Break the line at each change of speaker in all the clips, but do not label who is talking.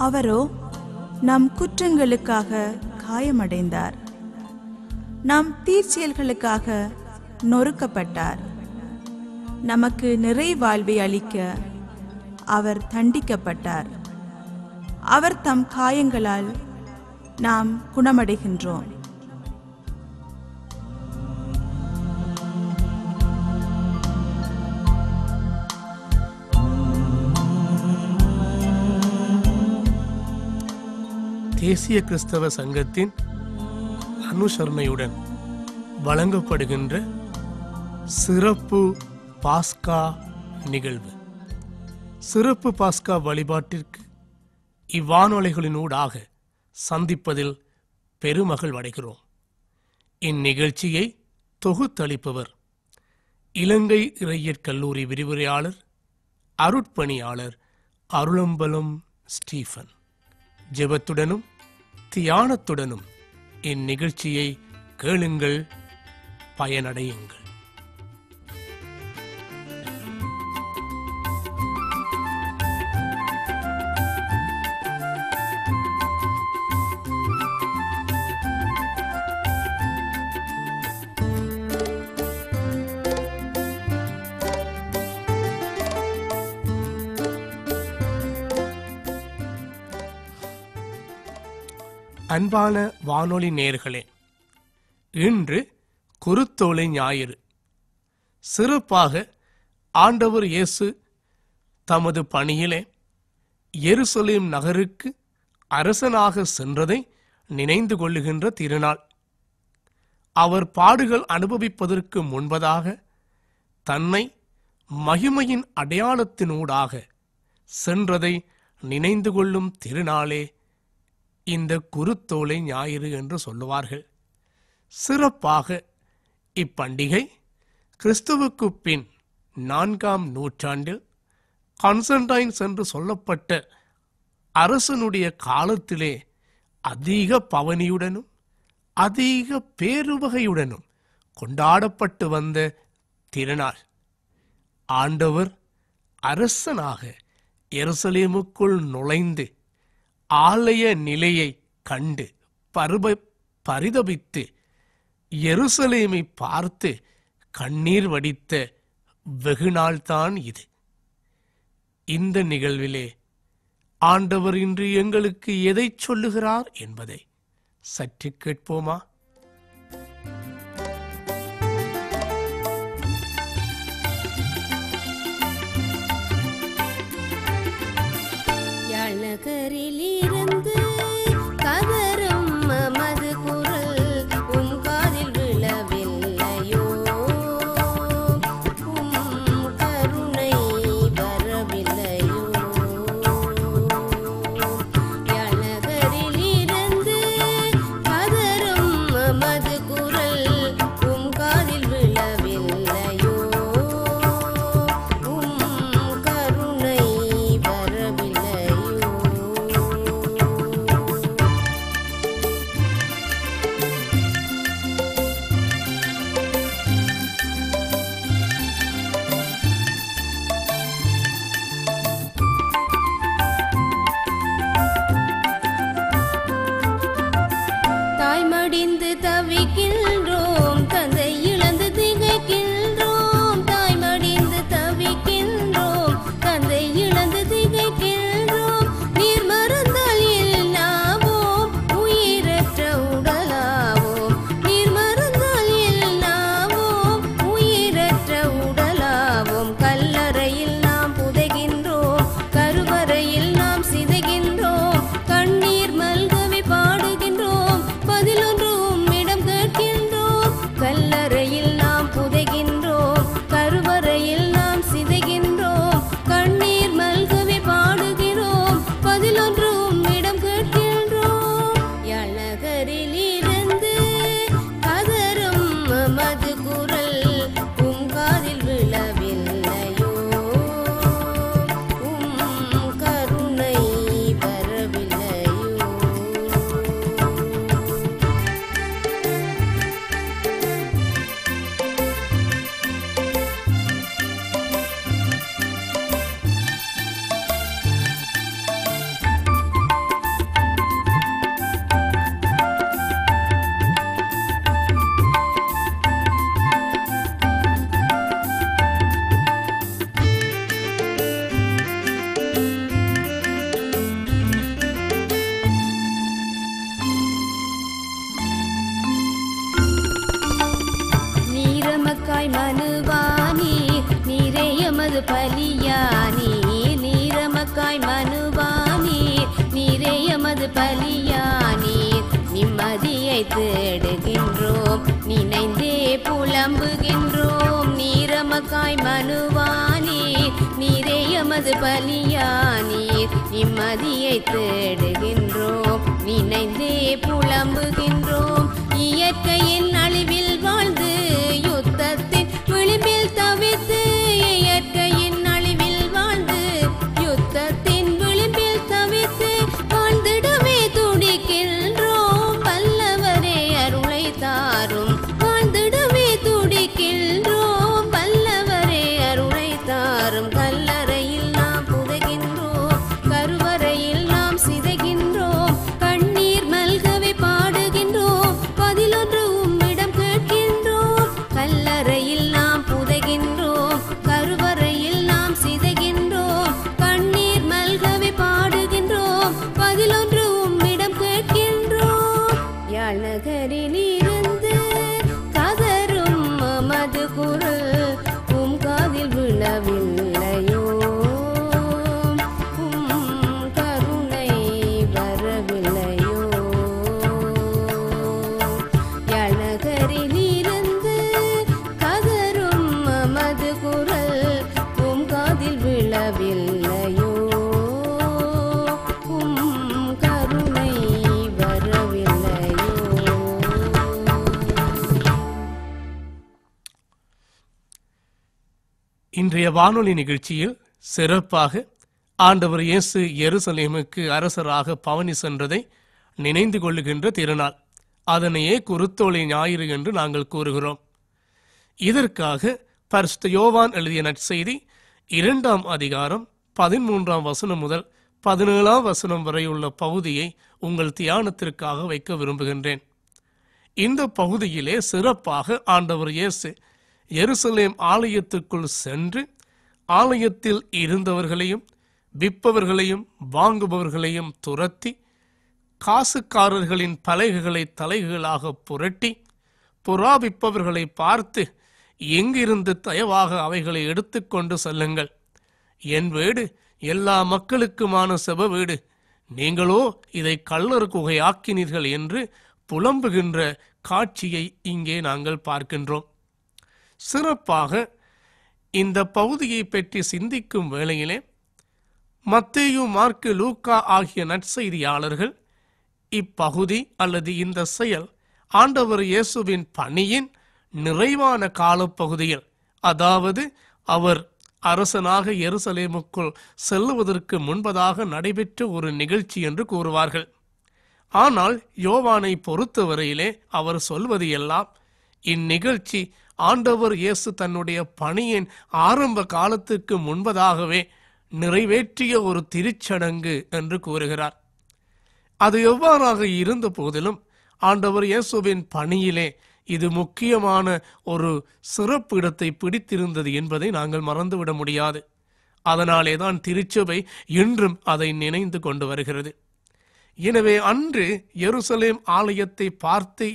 அவரோ நம் குற்றங்களுக்காக காயமடைந்தார், நம் தீர்ச்செயல்களுக்காக நொறுக்கப்பட்டார். நமக்கு நிறை வாழ்வை அளிக்க அவர் தண்டிக்கப்பட்டார். அவர் தம் காயங்களால் நாம் குணமடைகின்றோம்.
தேசிய கிறிஸ்தவ சங்கத்தின் அனுசரணையுடன் வழங்கப்படுகின்ற சிறப்பு பாஸ்கா நிகழ்வு. சிறப்பு பாஸ்கா வழிபாட்டிற்கு இவ்வானொலிகளினூடாக சந்திப்பதில் பெருமகிழ் அடைகிறோம். இந்நிகழ்ச்சியை தொகுத்தளிப்பவர் இலங்கை இறையியற் கல்லூரி விரிவுரையாளர் அருட்பணியாளர் அருளம்பலம் ஸ்டீஃபன். ஜெபத்துடனும் தியானத்துடனும் இந்நிகழ்ச்சியை கேளுங்கள், பயனடையுங்கள். அன்பான வானொலி நேயர்களே, இன்று குருத்தோலை ஞாயிறு. சிறப்பாக ஆண்டவர் இயேசு தமது பணியிலே எருசலேம் நகருக்கு அரசனாக சென்றதை நினைந்து கொள்ளுகின்ற திருநாள். அவர் பாடுகள் அனுபவிப்பதற்கு முன்பதாக தன்னை மகிமையின் அடையாளத்தினூடாக சென்றதை நினைந்து கொள்ளும் திருநாளே இந்த குருத்தோலை ஞாயிறு என்று சொல்லுவார்கள். சிறப்பாக இப்பண்டிகை கிறிஸ்துவுக்கு பின் 4ஆம் நூற்றாண்டில் கான்ஸ்டன்டைன்ஸ் என்று சொல்லப்பட்ட அரசனுடைய காலத்திலே அதிக பவனியுடனும் அதிக பேருவகையுடனும் கொண்டாடப்பட்டு வந்த திருநாள். ஆண்டவர் அரசனாக எருசலேமுக்குள் நுழைந்து ஆலய நிலையை கண்டு பரிதபித்து எருசலேமை பார்த்து கண்ணீர் வடித்த வெகுநாள்தான் இது. இந்த நிகழ்விலே ஆண்டவர் இன்று எங்களுக்கு எதை சொல்லுகிறார் என்பதை சற்று கேட்போமா?
நகரிலிருந்து கதரும் மமது குரல் உம் காதில் விழவில்லையோ? உம் கருணை வரவில்லையோ? நகரிலிருந்து கதரும் மமது குரல் உம் காதில் விழவில்லையோ? உம் கருணை வரவில்லையோ? தாய்மடிந்து தவிக்கின்றோம், தந்தை இழந்து திகைக்கின்றோம். தாய்மடிந்து தவிக்கின்றோம், தந்தை இழந்து திகைக்கின்றோம். நீர் மறந்தால் எல்லாவோம், உயிரற்ற உடலாவோம். நீர் மறந்தால் எல்லாவோம், உயிரற்ற உடலாவோம். கல்லறையில் நாம் புதைகின்றோம், கருவறையில் நாம் சிதைகின்றோம். கண்ணீர் மல்கவே பாடுகின்றோம், பதிலொன்றும் இடம் கேட்கின்றோம். கல்லறையில் நாம் புதைகின்றோம், கருவறையில் நாம் சிதைகின்றோம். கண்ணீர் மல்கவே பாடுகிறோம், பதிலொன்றும் இடம் கேட்கின்றோம். நகரிலிருந்து கதரும் மமது குரல் உம் காதில் விழவில்லையோ? உம் கருணை வரவில்லையோ? நீரமக்காய் மனுவானீர் நீரே எமது பலியானீர் நீரமக்காய் மனுவானீர் நீரே எமது பலியானீர் நிம்மதியை தேடுகின்றோம் நினைந்தே புலம்புகின்றோம் நீரமக்காய் மனுவானீர் நீரே எமது பலியானீர் நிம்மதியை தேடுகின்றோம் நினைந்தே புலம்புகின்றோம் இயற்கையின் அழிவில் வாழ்ந்து யுத்தத்தின் விளிம்பில் தவித்து இயற்கையின் அழிவில் வாழ்ந்து யுத்தத்தின் விளிம்பில் தவித்து வாழ்ந்திடவே துடிக்கின்றோம் வல்லவரே அருளை தாரும் வாழ்ந்திடவே துடிக்கின்றோம் வல்லவரே அருளை தாரும் கல்லறையில் நாம் புதைகின்றோம் கருவறையில் நாம் சிதைகின்றோம் கண்ணீர் மல்கவே பாடுகின்றோம் பதிலொன்று உம்மிடம் கேட்கின்றோம் கல்லறையில் நாம் புதைகின்றோம் கருவறையில் நாம் சிதைகின்றோம் கண்ணீர் மல்கவே பாடுகின்றோம் பதிலொன்று உம்மிடம் கேட்கின்றோம் யாழ் நகரில் இருந்து கதரும் மது குரல் உம் காதில் விழவில்லையோ உம் கருணை வரவில்லையோ யாழ் நகரில் இருந்து கதரும் மது குரல் உம் காதில் விழவில்லையோ உம் கருணை வரவில்லையோ.
இன்றைய வானொலி நிகழ்ச்சியில் சிறப்பாக ஆண்டவர் இயேசு எருசலேமுக்கு அரசராக பவனி சென்றதை நினைந்து கொள்ளுகின்ற திருநாள். அதனையே குருத்தோலை ஞாயிறு என்று நாங்கள் கூறுகிறோம். இதற்காக பரிசுத்த யோவான் எழுதிய நற்செய்தி 2ஆம் அதிகாரம் 13ஆம் வசனம் முதல் 17ஆம் வசனம் வரையுள்ள பகுதியை உங்கள் தியானத்திற்காக வைக்க விரும்புகின்றேன். இந்த பகுதியிலே சிறப்பாக ஆண்டவர் இயேசு எருசலேம் ஆலயத்திற்குள் சென்று ஆலயத்தில் இருந்தவர்களையும் விற்பவர்களையும் வாங்குபவர்களையும் துரத்தி காசுக்காரர்களின் பலகைகளை தலைகளாக புரட்டி புறாவிப்பவர்களை பார்த்து எங்கிருந்து தயவாக அவைகளை எடுத்துக்கொண்டு செல்லுங்கள், என் வீடு எல்லா மக்களுக்குமான செப வீடு, நீங்களோ இதை கள்ளர் குகையாக்கினீர்கள் என்று புலம்புகின்ற காட்சியை இங்கே நாங்கள் பார்க்கின்றோம். சிறப்பாக இந்த பகுதியை பற்றி சிந்திக்கும் வேளையிலே மத்தேயு, மாற்கு, லூக்கா ஆகிய நற்செய்தியாளர்கள் இப்பகுதி அல்லது இந்த செயல் ஆண்டவர் இயேசுவின் பணியின் நிறைவான காலப்பகுதியில், அதாவது அவர் அரசனாக எருசலேமுக்குள் செல்லுவதற்கு முன்பதாக நடைபெற்ற ஒரு நிகழ்ச்சி என்று கூறுவார்கள். ஆனால் யோவானை பொறுத்தவரையிலே அவர் சொல்வது எல்லாம் இந்நிகழ்ச்சி ஆண்டவர் இயேசு தன்னுடைய பணியின் ஆரம்ப காலத்துக்கு முன்பதாகவே நிறைவேற்றிய ஒரு திருச்சடங்கு என்று கூறுகிறார். அது எவ்வாறாக இருந்த போதிலும் ஆண்டவர் இயேசுவின் பணியிலே இது முக்கியமான ஒரு சிறப்பு இடத்தை பிடித்திருந்தது என்பதை நாங்கள் மறந்துவிட முடியாது. அதனாலே தான் திருச்சபை இன்றும் அதை நினைந்து கொண்டு வருகிறது. எனவே அன்று எருசலேம் ஆலயத்தை பார்த்து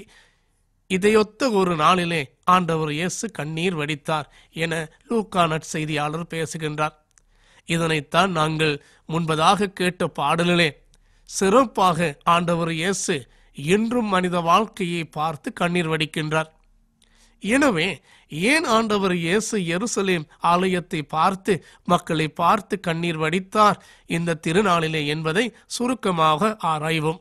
இதையொத்த ஒரு நாளிலே ஆண்டவர் இயேசு கண்ணீர் வடித்தார் என லூக்கா நற்செய்தியாளர் பேசுகின்றார். இதனைத்தான் நாங்கள் முன்பதாக கேட்ட பாடலிலே சிறப்பாக ஆண்டவர் இயேசு இன்றும் மனித வாழ்க்கையை பார்த்து கண்ணீர் வடிக்கின்றார். எனவே ஏன் ஆண்டவர் இயேசு எருசலேம் ஆலயத்தை பார்த்து மக்களை பார்த்து கண்ணீர் வடித்தார் இந்த திருநாளிலே என்பதை சுருக்கமாக ஆராய்வோம்.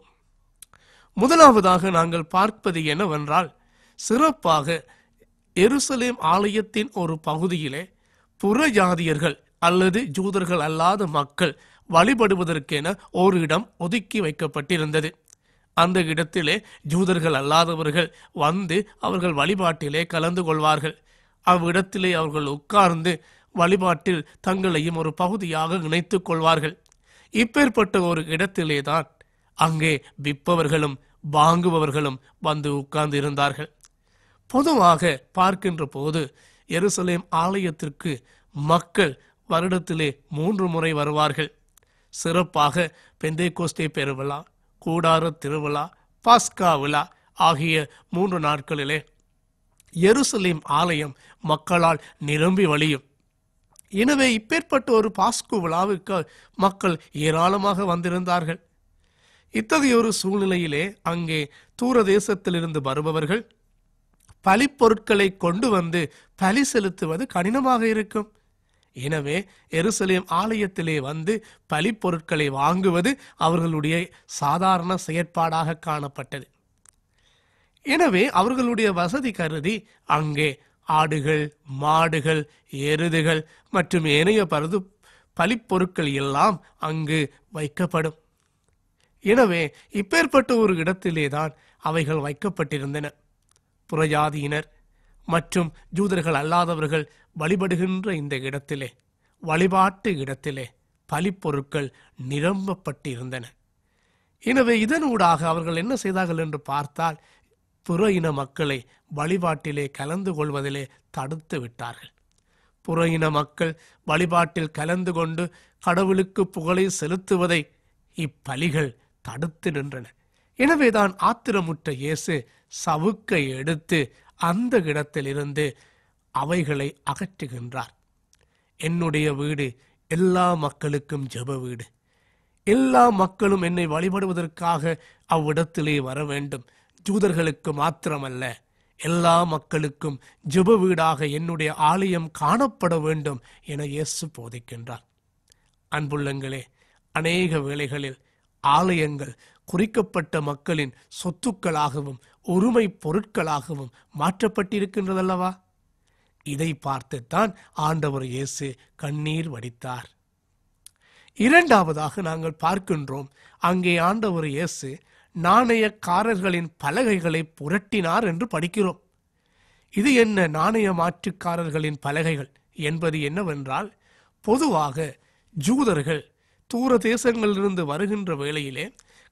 முதலாவதாக நாங்கள் பார்ப்பது என்னவென்றால், சிறப்பாக எருசலேம் ஆலயத்தின் ஒரு பகுதியிலே புறஜாதியர்கள் அல்லது ஜூதர்கள் அல்லாத மக்கள் வழிபடுவதற்கென ஒரு இடம் ஒதுக்கி வைக்கப்பட்டிருந்தது. அந்த இடத்திலே ஜூதர்கள் அல்லாதவர்கள் வந்து அவர்கள் வழிபாட்டிலே கலந்து கொள்வார்கள். அவ்விடத்திலே அவர்கள் உட்கார்ந்து வழிபாட்டில் தங்களையும் ஒரு பகுதியாக இணைத்துக் கொள்வார்கள். இப்பேற்பட்ட ஒரு இடத்திலே தான் அங்கே விற்பவர்களும் வாங்குபவர்களும் வந்து உட்கார்ந்து இருந்தார்கள். பொதுவாக பார்க்கின்ற போது எருசலேம் ஆலயத்திற்கு மக்கள் வருடத்திலே 3 முறை வருவார்கள். சிறப்பாக பெந்தேகோஸ்தே பெருவிழா, கூடார திருவிழா, பாஸ்கா விழா ஆகிய 3 நாட்களிலே எருசலேம் ஆலயம் மக்களால் நிரம்பி வழியும். எனவே இப்பேற்பட்ட ஒரு பாஸ்கு விழாவுக்கு மக்கள் ஏராளமாக வந்திருந்தார்கள். இத்தகைய ஒரு சூழ்நிலையிலே அங்கே தூர தேசத்திலிருந்து வருபவர்கள் பலிப்பொருட்களை கொண்டு வந்து பலி செலுத்துவது கடினமாக இருக்கும். எனவே எருசலேம் ஆலயத்திலே வந்து பலிப்பொருட்களை வாங்குவது அவர்களுடைய சாதாரண செயற்பாடாக காணப்பட்டது. எனவே அவர்களுடைய வசதி கருதி அங்கே ஆடுகள், மாடுகள், எருதுகள் மற்றும் ஏனைய பலிப்பொருட்கள் எல்லாம் அங்கு வைக்கப்படும். எனவே இப்பேற்பட்ட ஒரு இடத்திலேதான் அவைகள் வைக்கப்பட்டிருந்தன. புறஜாதியினர் மற்றும் ஜூதர்கள் அல்லாதவர்கள் வழிபடுகின்ற இந்த இடத்திலே, வழிபாட்டு இடத்திலே பலிப்பொருட்கள் நிரம்பப்பட்டிருந்தன. எனவே இதனூடாக அவர்கள் என்ன செய்தார்கள் என்று பார்த்தால், புற இன மக்களை வழிபாட்டிலே கலந்து கொள்வதிலே தடுத்து விட்டார்கள். புற இன மக்கள் வழிபாட்டில் கலந்து கொண்டு கடவுளுக்கு புகழை செலுத்துவதை இப்பலிகள் தடுத்து நின்றன. எனவேதான் ஆத்திரமுற்ற இயேசு சவுக்கை எடுத்து அந்த இடத்திலிருந்து அவைகளை அகற்றுகின்றார். என்னுடைய வீடு எல்லா மக்களுக்கும் ஜெப வீடு. எல்லா மக்களும் என்னை வழிபடுவதற்காக அவ்விடத்திலே வர வேண்டும். ஜூதர்களுக்கு மாத்திரமல்ல, எல்லா மக்களுக்கும் ஜெப வீடாக என்னுடைய ஆலயம் காணப்பட வேண்டும் என இயேசு போதிக்கின்றார். அன்புள்ளங்களே, அநேக வேளைகளில் ஆலயங்கள் குறிக்கப்பட்ட மக்களின் சொத்துக்களாகவும் உரிமை பொருட்களாகவும் மாற்றப்பட்டிருக்கின்றதல்லவா? இதை பார்த்துத்தான் ஆண்டவர் இயேசு கண்ணீர் வடித்தார். இரண்டாவதாக நாங்கள் பார்க்கின்றோம், அங்கே ஆண்டவர் இயேசு நாணயக்காரர்களின் பலகைகளை புரட்டினார் என்று படிக்கிறோம். இது என்ன நாணய மாற்றுக்காரர்களின் பலகைகள் என்பது என்னவென்றால், பொதுவாக ஜூதர்கள் தூர தேசங்களிலிருந்து வருகின்ற வேளையிலே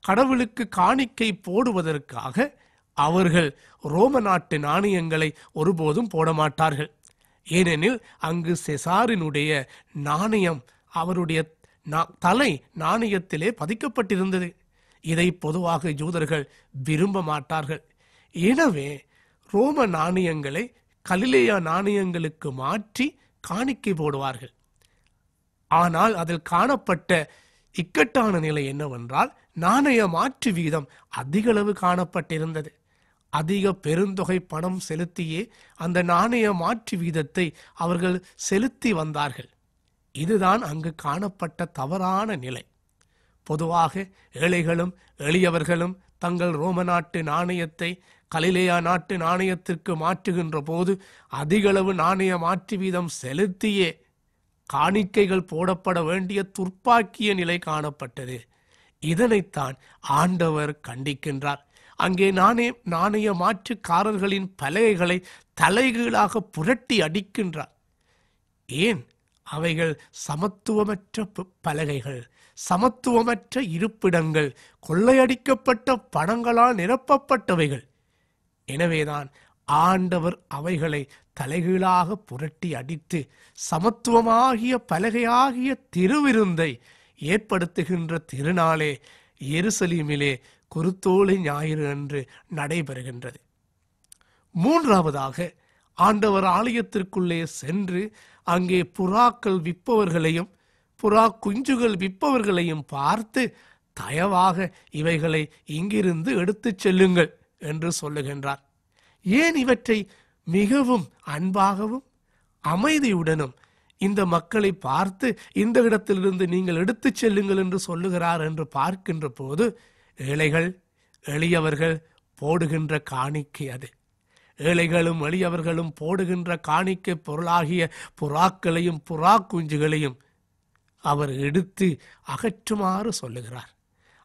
கடவுளுக்கு காணிக்கை போடுவதற்காக அவர்கள் ரோம நாட்டு நாணயங்களை ஒருபோதும் போட மாட்டார்கள். ஏனெனில் அங்கு செசாரினுடைய நாணயம் அவருடைய தலை நாணயத்திலே பதிக்கப்பட்டிருந்தது. இதை பொதுவாக ஜூதர்கள் விரும்ப மாட்டார்கள். எனவே ரோம நாணயங்களை கலிலேயா நாணயங்களுக்கு மாற்றி காணிக்கை போடுவார்கள். ஆனால் அதில் காணப்பட்ட இக்கட்டான நிலை என்னவென்றால், நாணய மாற்று வீதம் அதிகளவு காணப்பட்டிருந்தது. அதிக பெருந்தொகை பணம் செலுத்தியே அந்த நாணய மாற்று வீதத்தை அவர்கள் செலுத்தி வந்தார்கள். இதுதான் அங்கு காணப்பட்ட தவறான நிலை. பொதுவாக ஏழைகளும் எளியவர்களும் தங்கள் ரோம நாட்டு நாணயத்தை கலிலேயா நாட்டு நாணயத்திற்கு மாற்றுகின்ற போது அதிகளவு நாணய மாற்று வீதம் செலுத்தியே காணிக்கைகள் போடப்பட வேண்டிய துர்ப்பாக்கிய நிலை காணப்பட்டது. இதனைத்தான் ஆண்டவர் கண்டிக்கின்றார். அங்கே நாணய மாற்றுக்காரர்களின் பலகைகளை தலைகீழாக புரட்டி அடிக்கின்றார். ஏன்? அவைகள் சமத்துவமற்ற பலகைகள், சமத்துவமற்ற இருப்பிடங்கள், கொள்ளையடிக்கப்பட்ட பணங்களால் நிரப்பப்பட்டவைகள். எனவேதான் ஆண்டவர் அவைகளை தலைகீழாக புரட்டி அடித்து சமத்துவமாகிய பலகையாகிய திருவிருந்தை ஏற்படுத்துகின்ற திருநாளே எருசலேமிலே குருத்தோலை ஞாயிறு அன்று நடைபெறுகின்றது. மூன்றாவதாக ஆண்டவர் ஆலயத்திற்குள்ளே சென்று அங்கே புறாக்கள் விற்பவர்களையும் புறா குஞ்சுகள் விற்பவர்களையும் பார்த்து, தயவாக இவைகளை இங்கிருந்து எடுத்துச் செல்லுங்கள் என்று சொல்லுகின்றார். ஏன் இவற்றை மிகவும் அன்பாகவும் அமைதியுடனும் இந்த மக்களை பார்த்து இந்த இடத்திலிருந்து நீங்கள் எடுத்துச் செல்லுங்கள் என்று சொல்லுகிறார் என்று பார்க்கின்ற போது, ஏழைகள் எளியவர்கள் போடுகின்ற காணிக்கை அது. ஏழைகளும் எளியவர்களும் போடுகின்ற காணிக்கை பொருளாகிய புறாக்களையும் புறா குஞ்சுகளையும் அவர் எடுத்து அகற்றுமாறு சொல்லுகிறார்.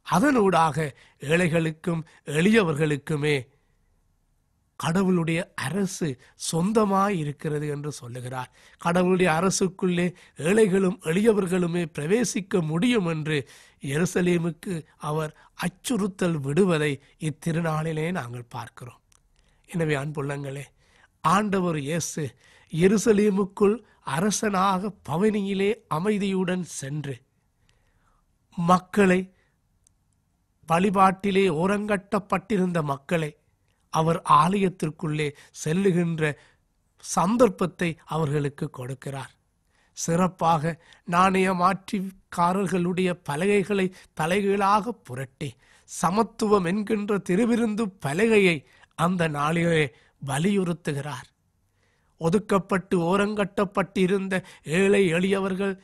அதனூடாக ஏழைகளுக்கும் எளியவர்களுக்குமே கடவுளுடைய அரசு சொந்தமாய் இருக்கிறது என்று சொல்லுகிறார். கடவுளுடைய அரசுக்குள்ளே ஏழைகளும் எளியவர்களுமே பிரவேசிக்க முடியும் என்று எருசலேமுக்கு அவர் அச்சுறுத்தல் விடுவதை இத்திருநாளிலே நாங்கள் பார்க்கிறோம். எனவே அன்புள்ளங்களே, ஆண்டவர் இயேசு எருசலேமுக்குள் அரசனாக பவனியிலே அமைதியுடன் சென்று மக்களை, வழிபாட்டிலே ஓரங்கட்டப்பட்டிருந்த மக்களை அவர் ஆலயத்திற்குள்ளே செல்லுகின்ற சந்தர்ப்பத்தை அவர்களுக்கு கொடுக்கிறார். சிறப்பாக நாணய மாற்றுக்காரர்களுடைய பலகைகளை தலைகீழாக புரட்டி சமத்துவம் என்கின்ற திருவிருந்து பலகையை அந்த நாளிலே வலியுறுத்துகிறார். ஒதுக்கப்பட்டு ஓரங்கட்டப்பட்டிருந்த ஏழை எளியவர்கள்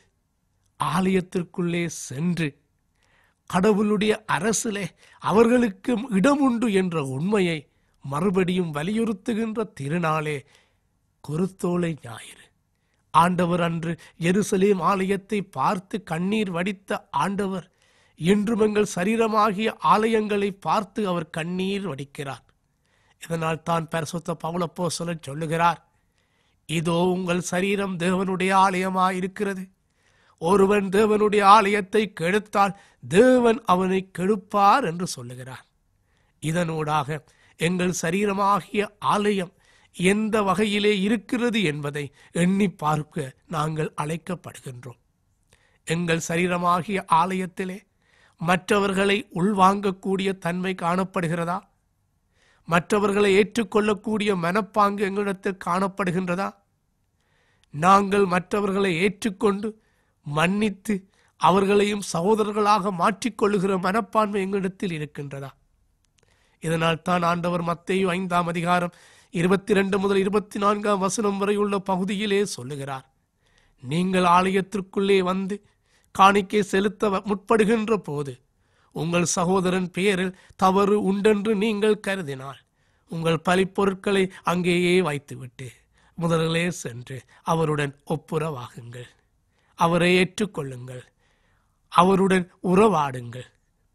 ஆலயத்திற்குள்ளே சென்று கடவுளுடைய அரசிலே அவர்களுக்கு இடம் உண்டு என்ற உண்மையை மறுபடியும் வலியுறுத்துகின்ற திருநாளே குருத்தோலை ஞாயிறு. ஆண்டவர் அன்று எருசலேம் ஆலயத்தை பார்த்து கண்ணீர் வடித்த ஆண்டவர் இன்றும் எங்கள் சரீரமாகிய ஆலயங்களை பார்த்து அவர் கண்ணீர் வடிக்கிறார். இதனால் தான் பரிசுத்த பவுல் அப்போஸ்தலன் சொல்லுகிறார், இதோ உங்கள் சரீரம் தேவனுடைய ஆலயமாயிருக்கிறது. ஒருவன் தேவனுடைய ஆலயத்தை கெடுத்தால் தேவன் அவனை கெடுப்பார் என்று சொல்லுகிறார். இதனூடாக எங்கள் சரீரமாகிய ஆலயம் எந்த வகையிலே இருக்கிறது என்பதை எண்ணி பார்க்க நாங்கள் அழைக்கப்படுகின்றோம். எங்கள் சரீரமாகிய ஆலயத்திலே மற்றவர்களை உள்வாங்கக்கூடிய தன்மை காணப்படுகிறதா? மற்றவர்களை ஏற்றுக்கொள்ளக்கூடிய மனப்பாங்கு எங்களிடத்தில் காணப்படுகின்றதா? நாங்கள் மற்றவர்களை ஏற்றுக்கொண்டு மன்னித்து அவர்களையும் சகோதரர்களாக மாற்றிக்கொள்ளுகிற மனப்பான்மை எங்களிடத்தில் இருக்கின்றதா? இதனால் தான் ஆண்டவர் மத்தேயு 5ஆம் அதிகாரம் 22 முதல் 24ஆம் வசனம் வரை உள்ள பகுதியிலே சொல்லுகிறார், நீங்கள் ஆலயத்திற்குள்ளே வந்து காணிக்கை செலுத்த முற்படுகின்ற போது உங்கள் சகோதரன் பெயரில் தவறு உண்டென்று நீங்கள் கருதினால் உங்கள் பலிப்பொருட்களை அங்கேயே வைத்துவிட்டு முதலிலே சென்று அவருடன் ஒப்புரவாகுங்கள், அவரை ஏற்றுக்கொள்ளுங்கள், அவருடன் உறவாடுங்கள்,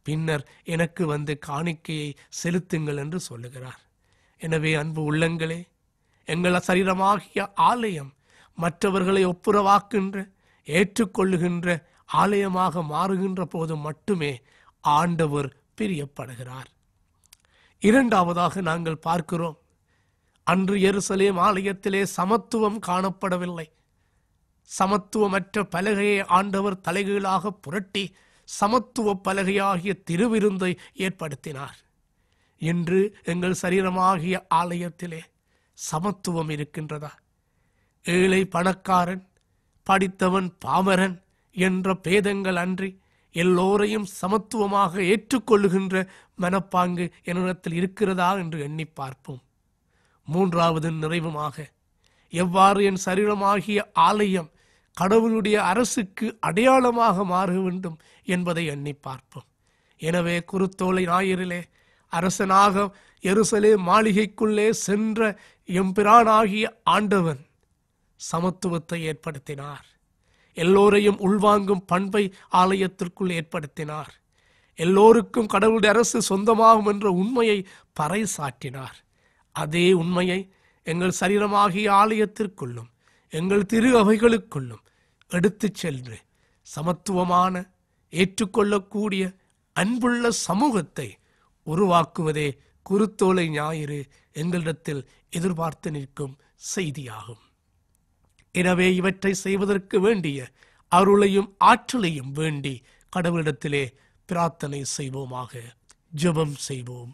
பின்னர் எனக்கு வந்து காணிக்கையை செலுத்துங்கள் என்று சொல்லுகிறார். எனவே அன்பு உள்ளங்களே, எங்கள் சரீரமாகிய ஆலயம் மற்றவர்களை ஒப்புரவாக்குகின்ற ஏற்றுக்கொள்ளுகின்ற ஆலயமாக மாறுகின்ற போது மட்டுமே ஆண்டவர் பிரியப்படுகிறார். இரண்டாவதாக நாங்கள் பார்க்கிறோம், அன்று எருசலேம் ஆலயத்திலே சமத்துவம் காணப்படவில்லை. சமத்துவமற்ற பலகையை ஆண்டவர் தலைகீழாக புரட்டி சமத்துவ பலகையாகிய திருவிருந்தை ஏற்படுத்தினார். இன்று எங்கள் சரீரமாகிய ஆலயத்திலே சமத்துவம் இருக்கின்றதா? ஏழை பணக்காரன், படித்தவன் பாமரன் என்ற பேதங்கள் அன்றி எல்லோரையும் சமத்துவமாக ஏற்றுக்கொள்ளுகின்ற மனப்பாங்கு என்னிடத்தில் இருக்கிறதா என்று எண்ணி பார்ப்போம். மூன்றாவது நிறைவுமாக, எவ்வாறு என் சரீரமாகிய ஆலயம் கடவுளுடைய அரசுக்கு அடையாளமாக மாற வேண்டும் என்பதை எண்ணி பார்ப்போம். எனவே குருத்தோலை ஞாயிறிலே அரசனாக எருசலேம் மாளிகைக்குள்ளே சென்ற எம்பிரானாகிய ஆண்டவன் சமத்துவத்தை ஏற்படுத்தினார். எல்லோரையும் உள்வாங்கும் பண்பை ஆலயத்திற்குள் ஏற்படுத்தினார். எல்லோருக்கும் கடவுளுடைய அரசு சொந்தமாகும் என்ற உண்மையை பறைசாற்றினார். அதே உண்மையை எங்கள் சரீரமாகிய ஆலயத்திற்குள்ளும் எங்கள் திரு அவைகளுக்குள்ளும் எடுத்துச் சென்று சமத்துவமான, ஏற்றுக்கொள்ளக்கூடிய, அன்புள்ள சமூகத்தை உருவாக்குவதே குருத்தோலை ஞாயிறு எங்களிடத்தில் எதிர்பார்த்து நிற்கும் செய்தியாகும். எனவே இவற்றை செய்வதற்கு வேண்டிய அருளையும் ஆற்றலையும் வேண்டி கடவுளிடத்திலே பிரார்த்தனை செய்வோமாக. ஜெபம் செய்வோம்.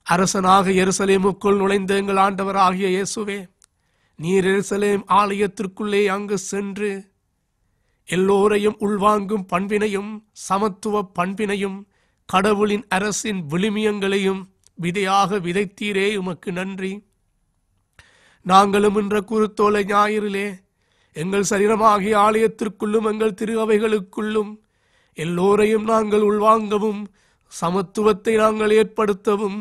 அரசனாக எருசலேமுக்குள் நுழைந்த எங்கள் ஆண்டவர் ஆகிய இயேசுவே, நீர் எருசலேம் ஆலயத்திற்குள்ளே அங்கு சென்று எல்லோரையும் உள்வாங்கும் பண்பினையும் சமத்துவ பண்பினையும் கடவுளின் அரசின் விழுமியங்களையும் விதையாக விதைத்தீரே, உமக்கு நன்றி. நாங்களும் இன்ற குருத்தோலை ஞாயிறிலே எங்கள் சரீரமாகிய ஆலயத்திற்குள்ளும் எங்கள் திரு அவைகளுக்குள்ளும் எல்லோரையும் நாங்கள் உள்வாங்கவும், சமத்துவத்தை நாங்கள் ஏற்படுத்தவும்,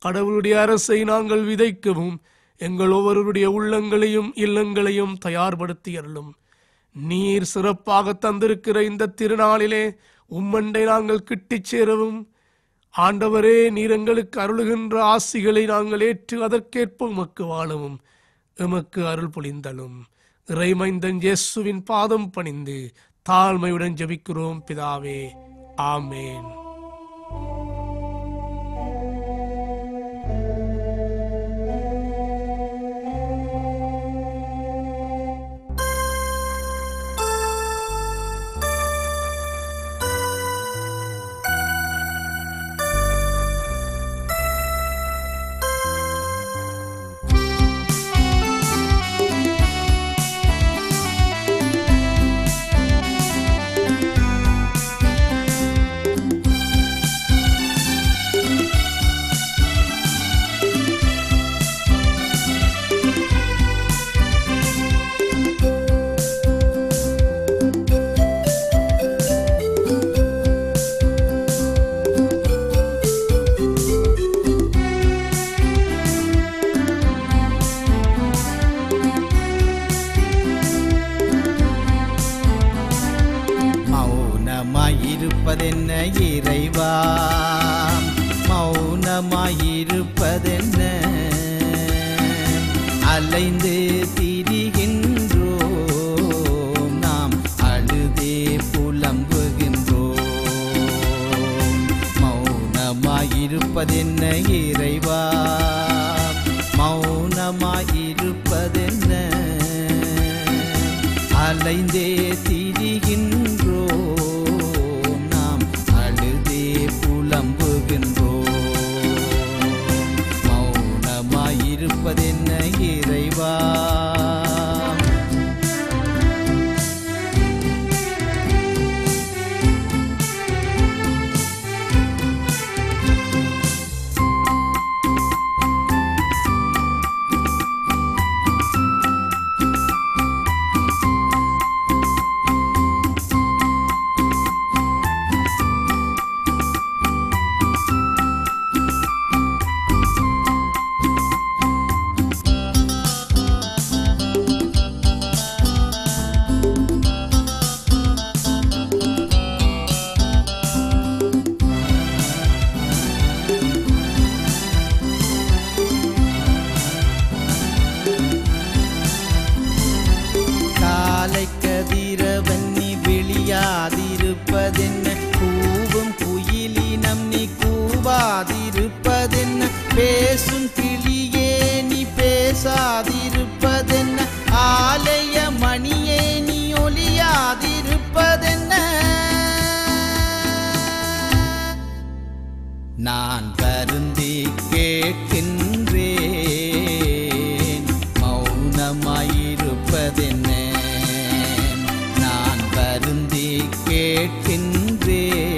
கடவுளுடைய அரசை நாங்கள் விதைக்கவும் எங்கள் ஒவ்வொருடைய உள்ளங்களையும் இல்லங்களையும் தயார்படுத்தியருளும். நீர் சிறப்பாக தந்திருக்கிற இந்த திருநாளிலே உம்மண்டை நாங்கள் கிட்டிச் சேரவும், ஆண்டவரே, நீர் எங்களுக்கு அருளுகின்ற ஆசிகளை நாங்கள் ஏற்று அதற்கேற்ப உமக்கு வாழவும் எமக்கு அருள் பொழிந்தலும். இறைமைந்தன் இயேசுவின் பாதம் பணிந்து தாழ்மையுடன் ஜெபிக்கிறோம் பிதாவே, ஆமேன்.
அலைந்து திரிகின்றோம், நாம் அழுதே புலம்புகின்றோம். மௌனமாயிருப்பதென்ன இறைவா, மௌனமாயிருப்பதென்ன? அலைந்தே திரிகின்றோம், நாம் அழுதே புலம்புகின்றோம். மௌனமாயிருப்பதென்ன இறைவா? கதிரவன் நீ விழியாதிருப்பதென்ன, கூவும் குயிலினம் நீ கூவாதிருப்பதென்ன, பேசும் கிளியே நீ பேசாதிருப்பதென்ன, ஆலய மணியே நீ ஒலியாதிருப்பதென்ன? நான் வருந்தி கேட்கின்றேன், மௌனமாயிருப்பதென்ன? வருந்தி கேட்கின்றேன்,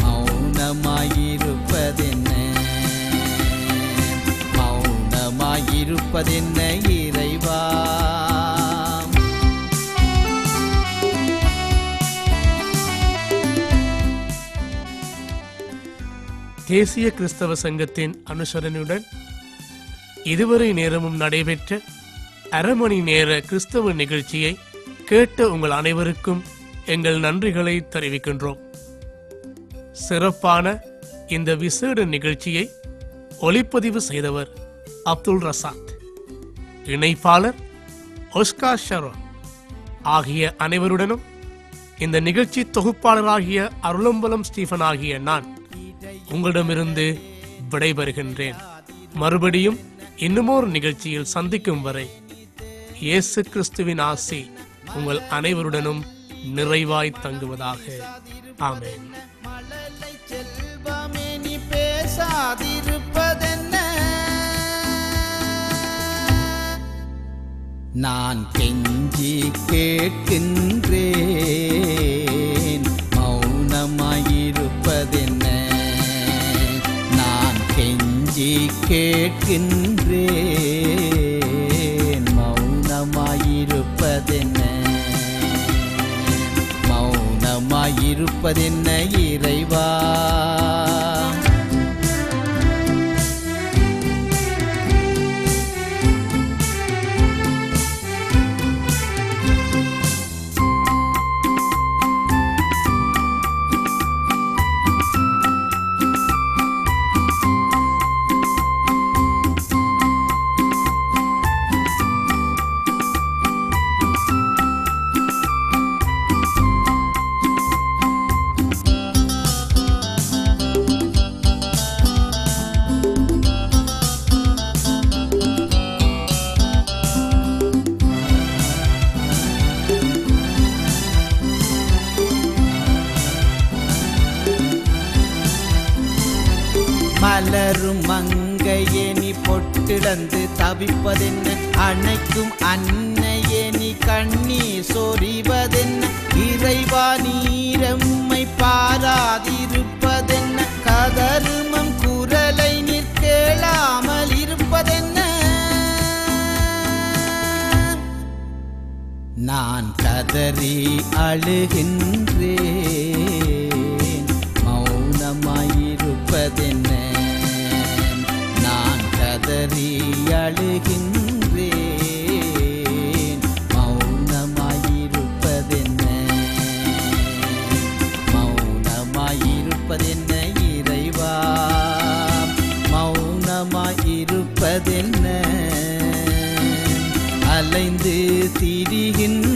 மௌனமாயிருப்பதென்ன? மௌனமாயிருப்பதென்ன இறைவா?
தேசிய கிறிஸ்தவ சங்கத்தின் அனுசரணையுடன் இதுவரை நேரமும் நடைபெற்ற அரை மணி நேர கிறிஸ்தவ நிகழ்ச்சியை கேட்ட உங்கள் அனைவருக்கும் எங்கள் நன்றிகளை தெரிவிக்கின்றோம். சிறப்பான இந்த விசேட நிகழ்ச்சியை ஒளிப்பதிவு செய்தவர் அப்துல் ரசாத், இணைப்பாளர் ஒஸ்கார் ஷரோன் ஆகிய அனைவருடனும் இந்த நிகழ்ச்சி தொகுப்பாளராகிய அருளம்பலம் ஸ்டீஃபன் ஆகிய நான் உங்களிடமிருந்து விடைபெறுகின்றேன். மறுபடியும் இன்னுமொரு நிகழ்ச்சியில் சந்திக்கும் வரை இயேசு கிறிஸ்துவின் ஆசி உங்கள் அனைவருடனும் நிறைவாய் தங்குவதாக. ஆமென்.
மழலை செல்வமே நீ பேசாதிருப்பதென்ன? நான் கெஞ்சி கேட்கின்றேன், மௌனமாயிருப்பதென்ன? நான் கெஞ்சி கேட்கின்றேன், மௌனமாயிருப்பதென்ன? மௌனமாயிருப்பதென்ன இறைவா? மலரும் மங்கையே நீ பொட்டிழந்து தவிப்பதென்ன? அணைக்கும் அன்னையே நீ கண்ணீர் சொரிவதென்ன? இறைவா நீரெம்மை பாராதிருப்பதென்ன? கதருமம் குரலை நீர் கேளாமல் இருப்பதென்ன? நான் கதறி அழுகின்றேன், மௌனமாயிருப்பதென்ன? நான் கதறி அழுகின்றேன், மௌனமாயிருப்பதென்ன? மௌனமாயிருப்பதென்ன இறைவா? மௌனமாயிருப்பதென்ன? திரிகின்றேன்.